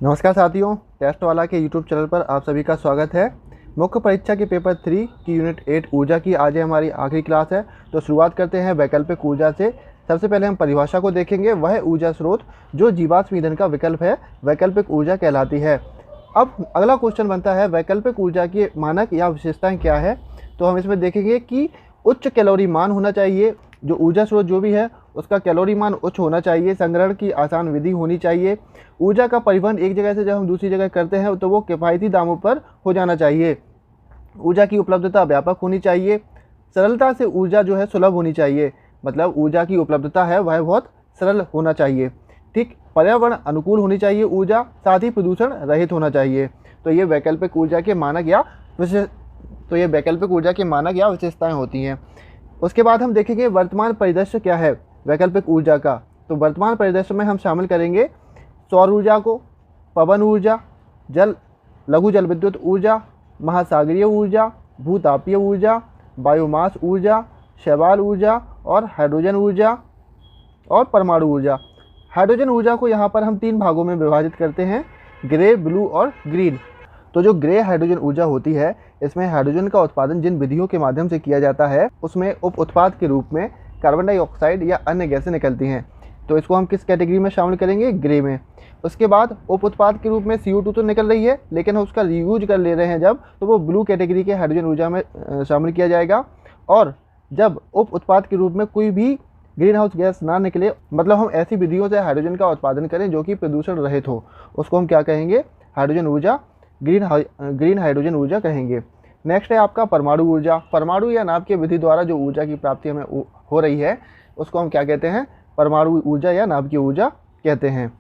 नमस्कार साथियों, टेस्ट वाला के यूट्यूब चैनल पर आप सभी का स्वागत है। मुख्य परीक्षा के पेपर 3 की यूनिट 8 ऊर्जा की आज हमारी आखिरी क्लास है। तो शुरुआत करते हैं वैकल्पिक ऊर्जा से। सबसे पहले हम परिभाषा को देखेंगे। वह ऊर्जा स्रोत जो जीवाश्म ईंधन का विकल्प है वैकल्पिक ऊर्जा कहलाती है। अब अगला क्वेश्चन बनता है वैकल्पिक ऊर्जा की मानक या विशेषताएँ क्या है। तो हम इसमें देखेंगे कि उच्च कैलोरी मान होना चाहिए। जो ऊर्जा स्रोत जो भी है उसका कैलोरी मान उच्च होना चाहिए। संग्रहण की आसान विधि होनी चाहिए। ऊर्जा का परिवहन एक जगह से जब हम दूसरी जगह करते हैं तो वो किफ़ायती दामों पर हो जाना चाहिए। ऊर्जा की उपलब्धता व्यापक होनी चाहिए। सरलता से ऊर्जा जो है सुलभ होनी चाहिए, मतलब ऊर्जा की उपलब्धता है वह बहुत सरल होना चाहिए। ठीक, पर्यावरण अनुकूल होनी चाहिए ऊर्जा, साथ ही प्रदूषण रहित होना चाहिए। तो ये वैकल्पिक ऊर्जा के मानक या विशेषताएं होती हैं। उसके बाद हम देखेंगे वर्तमान परिदृश्य क्या है वैकल्पिक ऊर्जा का। तो वर्तमान परिदृश्य में हम शामिल करेंगे सौर ऊर्जा को, पवन ऊर्जा, लघु जल विद्युत ऊर्जा, महासागरीय ऊर्जा, भूतापीय ऊर्जा, बायोमास ऊर्जा, शैवाल ऊर्जा और हाइड्रोजन ऊर्जा और परमाणु ऊर्जा। हाइड्रोजन ऊर्जा को यहाँ पर हम 3 भागों में विभाजित करते हैं, ग्रे, ब्लू और ग्रीन। तो जो ग्रे हाइड्रोजन ऊर्जा होती है, इसमें हाइड्रोजन का उत्पादन जिन विधियों के माध्यम से किया जाता है उसमें उप उत्पाद के रूप में कार्बन डाइऑक्साइड या अन्य गैसें निकलती हैं। तो इसको हम किस कैटेगरी में शामिल करेंगे? ग्रे में। उसके बाद उप उत्पाद के रूप में CO2 तो निकल रही है, लेकिन उसका रीयूज कर ले रहे हैं जब, तो वो ब्लू कैटेगरी के हाइड्रोजन ऊर्जा में शामिल किया जाएगा। और जब उप उत्पाद के रूप में कोई भी ग्रीन हाउस गैस ना निकले, मतलब हम ऐसी विधियों से हाइड्रोजन का उत्पादन करें जो कि प्रदूषण रहित हो, उसको हम क्या कहेंगे? हाइड्रोजन ऊर्जा, ग्रीन हाइड्रोजन ऊर्जा कहेंगे। नेक्स्ट है आपका परमाणु ऊर्जा। परमाणु या नाभिकीय विधि द्वारा जो ऊर्जा की प्राप्ति हमें हो रही है उसको हम क्या कहते हैं? परमाणु ऊर्जा या नाभिकीय ऊर्जा कहते हैं।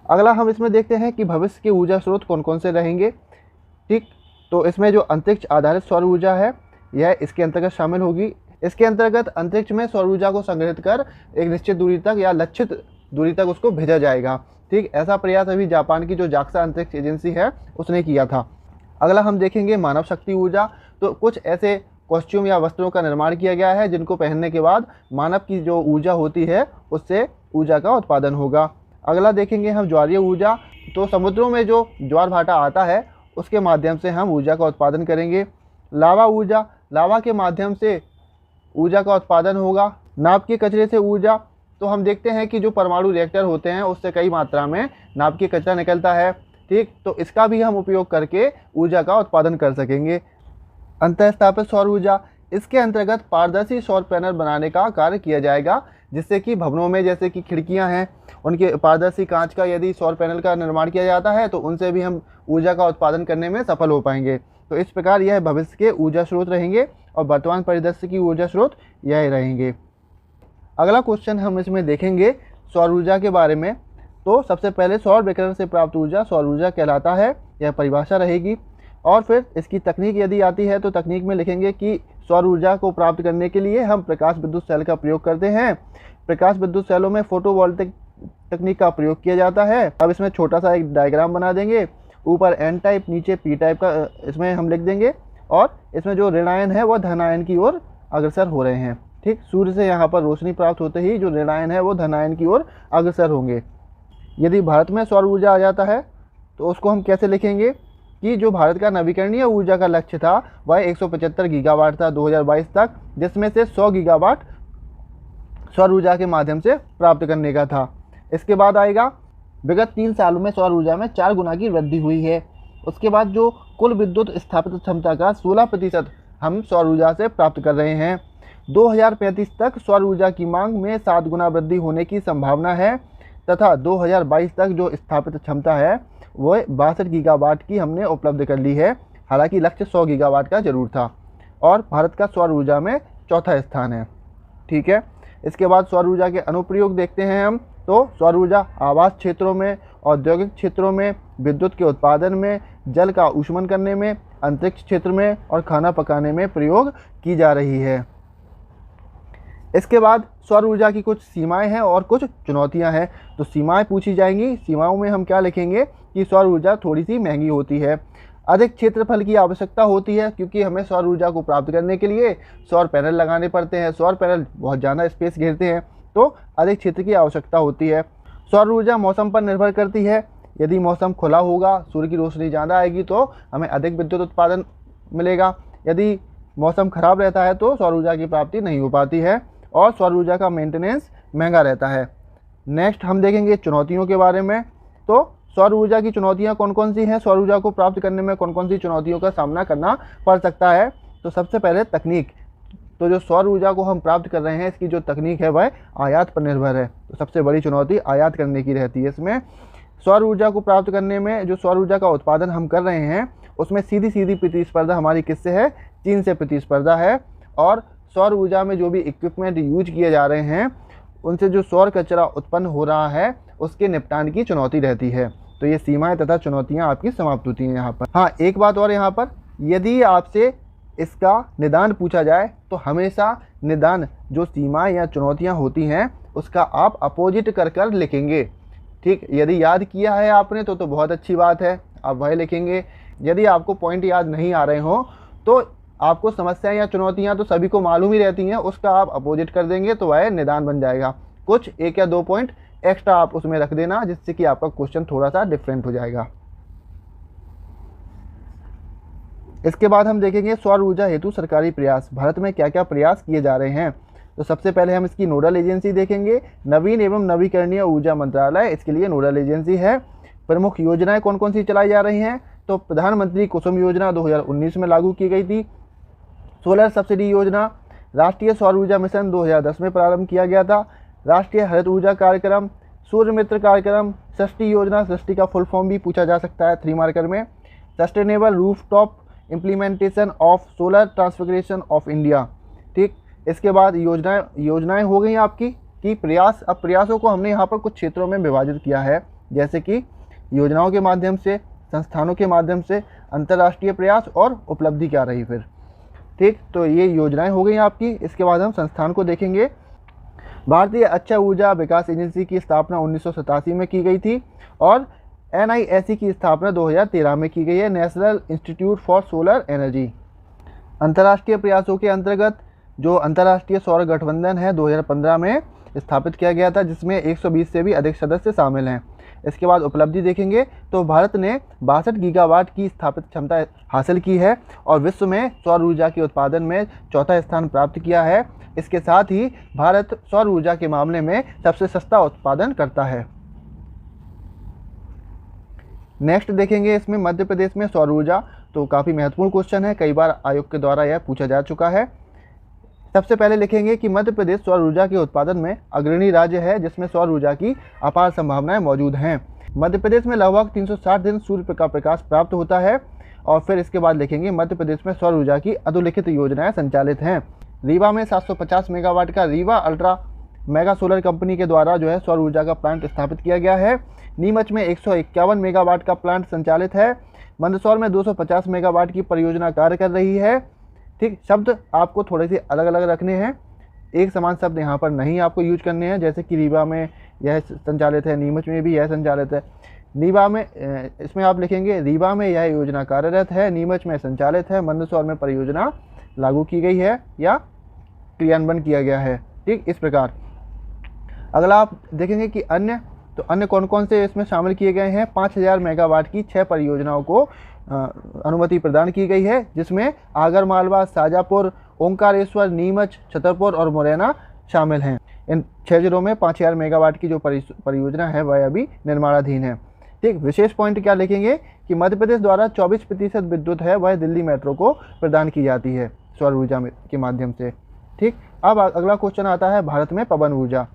अगला हम इसमें देखते हैं कि भविष्य के ऊर्जा स्रोत कौन कौन से रहेंगे। ठीक, तो इसमें जो अंतरिक्ष आधारित सौर ऊर्जा है यह इसके अंतर्गत शामिल होगी। इसके अंतर्गत अंतरिक्ष में सौर ऊर्जा को संग्रहित कर एक निश्चित दूरी तक या लक्षित दूरी तक उसको भेजा जाएगा। ठीक, ऐसा प्रयास अभी जापान की जो जाक्सा अंतरिक्ष एजेंसी है उसने किया था। अगला हम देखेंगे मानव शक्ति ऊर्जा। तो कुछ ऐसे कॉस्ट्यूम या वस्त्रों का निर्माण किया गया है जिनको पहनने के बाद मानव की जो ऊर्जा होती है उससे ऊर्जा का उत्पादन होगा। अगला देखेंगे हम ज्वारीय ऊर्जा। तो समुद्रों में जो ज्वार भाटा आता है उसके माध्यम से हम ऊर्जा का उत्पादन करेंगे। लावा ऊर्जा, लावा के माध्यम से ऊर्जा का उत्पादन होगा। नाभ के कचरे से ऊर्जा, तो हम देखते हैं कि जो परमाणु रिएक्टर होते हैं उससे कई मात्रा में नाभ के कचरा निकलता है। ठीक, तो इसका भी हम उपयोग करके ऊर्जा का उत्पादन कर सकेंगे। अंतःस्थापित सौर ऊर्जा, इसके अंतर्गत पारदर्शी सौर पैनल बनाने का कार्य किया जाएगा, जिससे कि भवनों में जैसे कि खिड़कियां हैं उनके पारदर्शी कांच का यदि सौर पैनल का निर्माण किया जाता है तो उनसे भी हम ऊर्जा का उत्पादन करने में सफल हो पाएंगे। तो इस प्रकार यह भविष्य के ऊर्जा स्रोत रहेंगे और वर्तमान परिदृश्य की ऊर्जा स्रोत यह रहेंगे। अगला क्वेश्चन हम इसमें देखेंगे सौर ऊर्जा के बारे में। तो सबसे पहले सौर विकिरण से प्राप्त ऊर्जा सौर ऊर्जा कहलाता है, यह परिभाषा रहेगी। और फिर इसकी तकनीक यदि आती है तो तकनीक में लिखेंगे कि सौर ऊर्जा को प्राप्त करने के लिए हम प्रकाश विद्युत सेल का प्रयोग करते हैं। प्रकाश विद्युत सेलों में फोटोवोल्टिक तकनीक का प्रयोग किया जाता है। अब इसमें छोटा सा एक डायग्राम बना देंगे, ऊपर N टाइप नीचे P टाइप का इसमें हम लिख देंगे। और इसमें जो ऋणायन है वह धनायन की ओर अग्रसर हो रहे हैं। ठीक, सूर्य से यहाँ पर रोशनी प्राप्त होते ही जो ऋणायन है वो धनायन की ओर अग्रसर होंगे। यदि भारत में सौर ऊर्जा आ जाता है तो उसको हम कैसे लिखेंगे कि जो भारत का नवीकरणीय ऊर्जा का लक्ष्य था वह 175 गीगावाट था 2022 तक, जिसमें से 100 गीगावाट सौर ऊर्जा के माध्यम से प्राप्त करने का था। इसके बाद आएगा विगत 3 सालों में सौर ऊर्जा में 4 गुना की वृद्धि हुई है। उसके बाद जो कुल विद्युत स्थापित क्षमता का 16% हम सौर ऊर्जा से प्राप्त कर रहे हैं। 2035 तक सौर ऊर्जा की मांग में 7 गुना वृद्धि होने की संभावना है तथा 2022 तक जो स्थापित क्षमता है वो 62 गीगावाट की हमने उपलब्ध कर ली है। हालांकि लक्ष्य 100 गीगावाट का जरूर था और भारत का सौर ऊर्जा में चौथा स्थान है। ठीक है, इसके बाद सौर ऊर्जा के अनुप्रयोग देखते हैं हम। तो सौर ऊर्जा आवास क्षेत्रों में, औद्योगिक क्षेत्रों में, विद्युत के उत्पादन में, जल का ऊष्मन करने में, अंतरिक्ष क्षेत्र में और खाना पकाने में प्रयोग की जा रही है। इसके बाद सौर ऊर्जा की कुछ सीमाएं हैं और कुछ चुनौतियां हैं। तो सीमाएं पूछी जाएंगी। सीमाओं में हम क्या लिखेंगे कि सौर ऊर्जा थोड़ी सी महंगी होती है, अधिक क्षेत्रफल की आवश्यकता होती है क्योंकि हमें सौर ऊर्जा को प्राप्त करने के लिए सौर पैनल लगाने पड़ते हैं। सौर पैनल बहुत ज़्यादा स्पेस घेरते हैं तो अधिक क्षेत्र की आवश्यकता होती है। सौर ऊर्जा मौसम पर निर्भर करती है। यदि मौसम खुला होगा, सूर्य की रोशनी ज़्यादा आएगी तो हमें अधिक विद्युत उत्पादन मिलेगा। यदि मौसम खराब रहता है तो सौर ऊर्जा की प्राप्ति नहीं हो पाती है और सौर ऊर्जा का मेंटेनेंस महंगा रहता है। नेक्स्ट हम देखेंगे चुनौतियों के बारे में। तो सौर ऊर्जा की चुनौतियाँ कौन कौन सी हैं, सौर ऊर्जा को प्राप्त करने में कौन कौन सी चुनौतियों का सामना करना पड़ सकता है। तो सबसे पहले तकनीक। तो जो सौर ऊर्जा को हम प्राप्त कर रहे हैं, इसकी जो तकनीक है वह आयात पर निर्भर है। तो सबसे बड़ी चुनौती आयात करने की रहती है। इसमें सौर ऊर्जा को प्राप्त करने में जो सौर ऊर्जा का उत्पादन हम कर रहे हैं उसमें सीधी सीधी प्रतिस्पर्धा हमारी किससे है, चीन से प्रतिस्पर्धा है। और सौर ऊर्जा में जो भी इक्विपमेंट यूज किए जा रहे हैं उनसे जो सौर कचरा उत्पन्न हो रहा है उसके निपटान की चुनौती रहती है। तो ये सीमाएं तथा चुनौतियां आपकी समाप्त होती हैं यहाँ पर। हाँ, एक बात और यहाँ पर, यदि आपसे इसका निदान पूछा जाए तो हमेशा निदान जो सीमाएं या चुनौतियां होती हैं उसका आप अपोजिट कर कर लिखेंगे। ठीक, यदि याद किया है आपने तो बहुत अच्छी बात है, आप वह लिखेंगे। यदि आपको पॉइंट याद नहीं आ रहे हो तो आपको समस्याएं या चुनौतियां तो सभी को मालूम ही रहती हैं, उसका आप अपोजिट कर देंगे तो वह निदान बन जाएगा। कुछ 1 या 2 पॉइंट एक्स्ट्रा आप उसमें रख देना जिससे कि आपका क्वेश्चन थोड़ा सा डिफरेंट हो जाएगा। इसके बाद हम देखेंगे सौर ऊर्जा हेतु सरकारी प्रयास। भारत में क्या क्या प्रयास किए जा रहे हैं। तो सबसे पहले हम इसकी नोडल एजेंसी देखेंगे। नवीन एवं नवीकरणीय ऊर्जा मंत्रालय इसके लिए नोडल एजेंसी है। प्रमुख योजनाएं कौन कौन सी चलाई जा रही हैं। तो प्रधानमंत्री कुसुम योजना 2019 में लागू की गई थी। सोलर सब्सिडी योजना, राष्ट्रीय सौर ऊर्जा मिशन 2010 में प्रारंभ किया गया था। राष्ट्रीय हरित ऊर्जा कार्यक्रम, सूर्य मित्र कार्यक्रम, सृष्टि योजना, सृष्टि का फुल फॉर्म भी पूछा जा सकता है 3 मार्कर में। Sustainable rooftop implementation of solar transfiguration of India. ठीक, इसके बाद योजनाएं हो गई आपकी कि प्रयास। अब प्रयासों को हमने यहाँ पर कुछ क्षेत्रों में विभाजित किया है, जैसे कि योजनाओं के माध्यम से, संस्थानों के माध्यम से, अंतर्राष्ट्रीय प्रयास और उपलब्धि क्या रही फिर। ठीक, तो ये योजनाएं हो गई आपकी। इसके बाद हम संस्थान को देखेंगे। भारतीय अक्षय ऊर्जा विकास एजेंसी की स्थापना 1987 में की गई थी और NISE की स्थापना 2013 में की गई है, national institute for solar energy. अंतर्राष्ट्रीय प्रयासों के अंतर्गत जो अंतर्राष्ट्रीय सौर गठबंधन है 2015 में स्थापित किया गया था, जिसमें 120 से भी अधिक सदस्य शामिल हैं। इसके बाद उपलब्धि देखेंगे तो भारत ने 62 गीगावाट की स्थापित क्षमता हासिल की है और विश्व में सौर ऊर्जा के उत्पादन में चौथा स्थान प्राप्त किया है। इसके साथ ही भारत सौर ऊर्जा के मामले में सबसे सस्ता उत्पादन करता है। नेक्स्ट देखेंगे इसमें मध्य प्रदेश में सौर ऊर्जा। तो काफ़ी महत्वपूर्ण क्वेश्चन है, कई बार आयोग के द्वारा यह पूछा जा चुका है। सबसे पहले लिखेंगे कि मध्य प्रदेश सौर ऊर्जा के उत्पादन में अग्रणी राज्य है, जिसमें सौर ऊर्जा की अपार संभावनाएं मौजूद हैं। मध्य प्रदेश में लगभग 360 दिन सूर्य का प्रकाश प्राप्त होता है। और फिर इसके बाद लिखेंगे मध्य प्रदेश में सौर ऊर्जा की अधोलिखित योजनाएं संचालित हैं। रीवा में 750 मेगावाट का Rewa ultra mega solar company के द्वारा जो है सौर ऊर्जा का प्लांट स्थापित किया गया है। नीमच में 151 मेगावाट का प्लांट संचालित है। मंदसौर में 250 मेगावाट की परियोजना कार्य कर रही है। ठीक, शब्द आपको थोड़े से अलग अलग रखने हैं, एक समान शब्द यहाँ पर नहीं आपको यूज करने हैं। जैसे कि रीवा में यह संचालित है, नीमच में भी यह संचालित है। रीवा में इसमें आप लिखेंगे रीवा में यह योजना कार्यरत है, नीमच में संचालित है, मंदसौर में परियोजना लागू की गई है या क्रियान्वयन किया गया है। ठीक, इस प्रकार। अगला आप देखेंगे कि अन्य, तो अन्य कौन कौन से इसमें शामिल किए गए हैं। 5000 मेगावाट की 6 परियोजनाओं को अनुमति प्रदान की गई है, जिसमें आगरमालवा, शाजापुर, ओंकारेश्वर, नीमच, छतरपुर और मुरैना शामिल हैं। इन 6 जिलों में 5000 मेगावाट की जो परियोजना है वह अभी निर्माणाधीन है। ठीक, विशेष पॉइंट क्या लिखेंगे कि मध्य प्रदेश द्वारा 24% विद्युत है वह दिल्ली मेट्रो को प्रदान की जाती है सौर ऊर्जा के माध्यम से। ठीक, अब अगला क्वेश्चन आता है भारत में पवन ऊर्जा।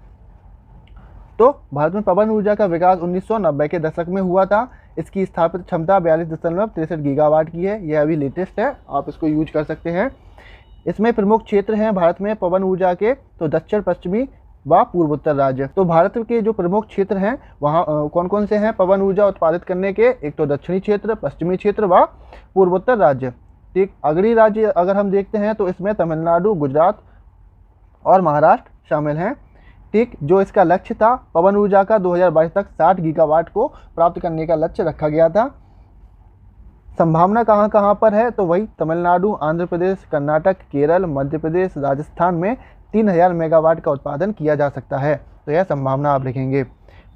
तो भारत में पवन ऊर्जा का विकास 1990 के दशक में हुआ था। इसकी स्थापित क्षमता 42.63 गीगावाट की है। यह अभी लेटेस्ट है, आप इसको यूज कर सकते हैं। इसमें प्रमुख क्षेत्र हैं भारत में पवन ऊर्जा के, तो दक्षिण पश्चिमी व पूर्वोत्तर राज्य। तो भारत के जो प्रमुख क्षेत्र हैं वहाँ कौन कौन से हैं पवन ऊर्जा उत्पादित करने के। एक तो दक्षिणी क्षेत्र, पश्चिमी क्षेत्र व पूर्वोत्तर राज्य। ठीक, अग्रणी राज्य अगर हम देखते हैं तो इसमें तमिलनाडु, गुजरात और महाराष्ट्र शामिल हैं। ठीक, जो इसका लक्ष्य था पवन ऊर्जा का 2022 तक 60 गीगावाट को प्राप्त करने का लक्ष्य रखा गया था। संभावना कहाँ कहाँ पर है, तो वही तमिलनाडु, आंध्र प्रदेश, कर्नाटक, केरल, मध्य प्रदेश, राजस्थान में 3000 मेगावाट का उत्पादन किया जा सकता है। तो यह संभावना आप लिखेंगे।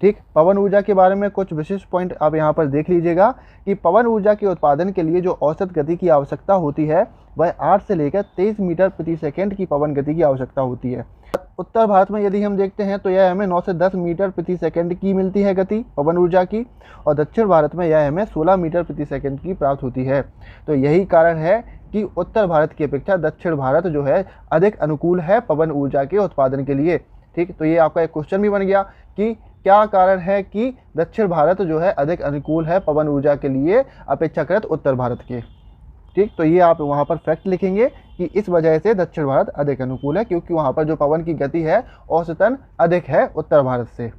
ठीक, पवन ऊर्जा के बारे में कुछ विशिष्ट पॉइंट आप यहाँ पर देख लीजिएगा कि पवन ऊर्जा के उत्पादन के लिए जो औसत गति की आवश्यकता होती है वह 8 से लेकर 23 मीटर प्रति सेकंड की पवन गति की आवश्यकता होती है। उत्तर भारत में यदि हम देखते हैं तो यह हमें 9 से 10 मीटर प्रति सेकंड की मिलती है गति पवन ऊर्जा की, और दक्षिण भारत में यह हमें 16 मीटर प्रति सेकंड की प्राप्त होती है। तो यही कारण है कि उत्तर भारत की अपेक्षा दक्षिण भारत जो है अधिक अनुकूल है पवन ऊर्जा के उत्पादन के लिए। ठीक, तो ये आपका एक क्वेश्चन भी बन गया कि क्या कारण है कि दक्षिण भारत जो है अधिक अनुकूल है पवन ऊर्जा के लिए अपेक्षाकृत उत्तर भारत के। ठीक, तो ये आप वहाँ पर फैक्ट लिखेंगे कि इस वजह से दक्षिण भारत अधिक अनुकूल है, क्योंकि वहाँ पर जो पवन की गति है औसतन अधिक है उत्तर भारत से।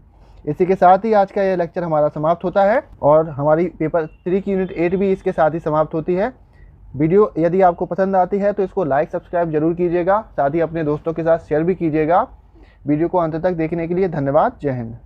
इसी के साथ ही आज का यह लेक्चर हमारा समाप्त होता है और हमारी पेपर 3 की यूनिट 8 भी इसके साथ ही समाप्त होती है। वीडियो यदि आपको पसंद आती है तो इसको लाइक सब्सक्राइब जरूर कीजिएगा, साथ ही अपने दोस्तों के साथ शेयर भी कीजिएगा। वीडियो को अंत तक देखने के लिए धन्यवाद। जय हिंद।